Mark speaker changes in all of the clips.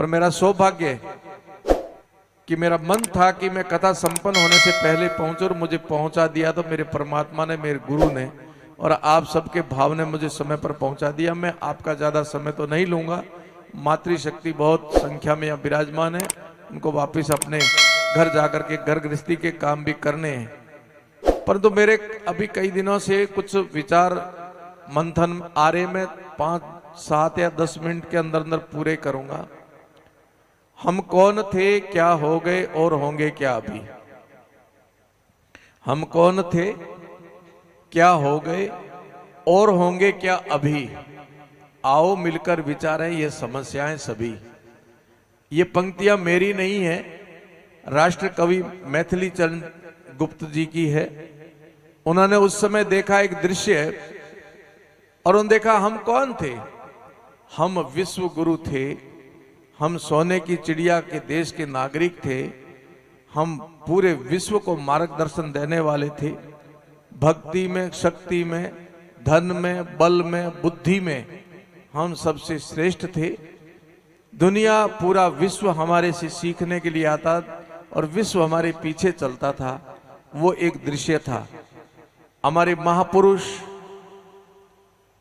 Speaker 1: पर मेरा सौभाग्य है कि मेरा मन था कि मैं कथा संपन्न होने से पहले पहुंचूं और मुझे पहुंचा दिया तो मेरे परमात्मा ने, मेरे गुरु ने और आप सबके भाव ने मुझे समय पर पहुंचा दिया। मैं आपका ज्यादा समय तो नहीं लूंगा, मातृशक्ति बहुत संख्या में यहाँ विराजमान है, उनको वापस अपने घर जाकर के घर गृहस्थी के काम भी करने हैं। परंतु मेरे अभी कई दिनों से कुछ विचार मंथन आ रहे, मैं 5, 7 या 10 मिनट के अंदर अंदर पूरे करूंगा। हम कौन थे, क्या हो गए और होंगे क्या अभी। हम कौन थे, क्या हो गए और होंगे क्या अभी। आओ मिलकर विचारें ये समस्याएं सभी। ये पंक्तियां मेरी नहीं है, राष्ट्र कवि मैथिली चरण गुप्त जी की है। उन्होंने उस समय देखा एक दृश्य और उन्होंने देखा हम कौन थे। हम विश्व गुरु थे, हम सोने की चिड़िया के देश के नागरिक थे, हम पूरे विश्व को मार्गदर्शन देने वाले थे। भक्ति में, शक्ति में, धन में, बल में, बुद्धि में हम सबसे श्रेष्ठ थे। दुनिया, पूरा विश्व हमारे से सीखने के लिए आता और विश्व हमारे पीछे चलता था। वो एक दृश्य था। हमारे महापुरुष,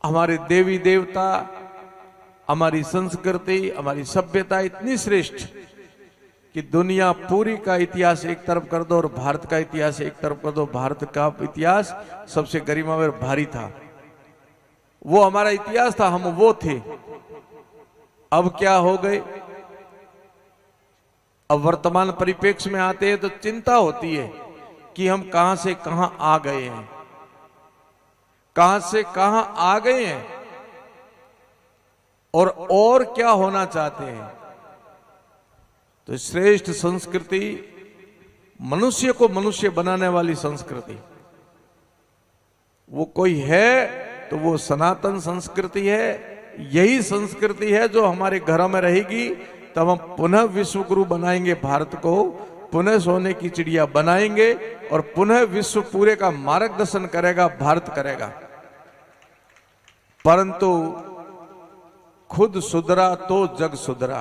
Speaker 1: हमारे देवी देवता, हमारी संस्कृति, हमारी सभ्यता इतनी श्रेष्ठ कि दुनिया पूरी का इतिहास एक तरफ कर दो और भारत का इतिहास एक तरफ कर दो, भारत का इतिहास सबसे गरिमामय भारी था। वो हमारा इतिहास था, हम वो थे। अब क्या हो गए। अब वर्तमान परिप्रेक्ष्य में आते हैं तो चिंता होती है कि हम कहां से कहां आ गए हैं, कहां से कहां आ गए हैं और क्या होना चाहते हैं। तो श्रेष्ठ संस्कृति, मनुष्य को मनुष्य बनाने वाली संस्कृति, वो कोई है तो वो सनातन संस्कृति है। यही संस्कृति है जो हमारे घरों में रहेगी, तब हम पुनः विश्व गुरु बनाएंगे भारत को, पुनः सोने की चिड़िया बनाएंगे और पुनः विश्व पूरे का मार्गदर्शन करेगा, भारत करेगा। परंतु खुद सुधरा तो जग सुधरा।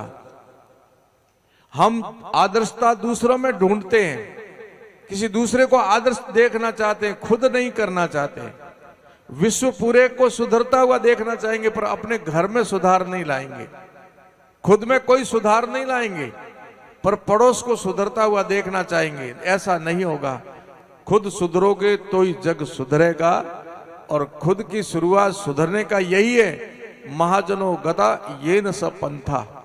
Speaker 1: हम आदर्शता दूसरों में ढूंढते हैं, किसी दूसरे को आदर्श देखना चाहते हैं, खुद नहीं करना चाहते हैं। विश्व पूरे को सुधरता हुआ देखना चाहेंगे पर अपने घर में सुधार नहीं लाएंगे, खुद में कोई सुधार नहीं लाएंगे पर पड़ोस को सुधरता हुआ देखना चाहेंगे। ऐसा नहीं होगा। खुद सुधरोगे तो ही जग सुधरेगा और खुद की शुरुआत सुधरने का यही है। महाजनों गता ये न स पंथा।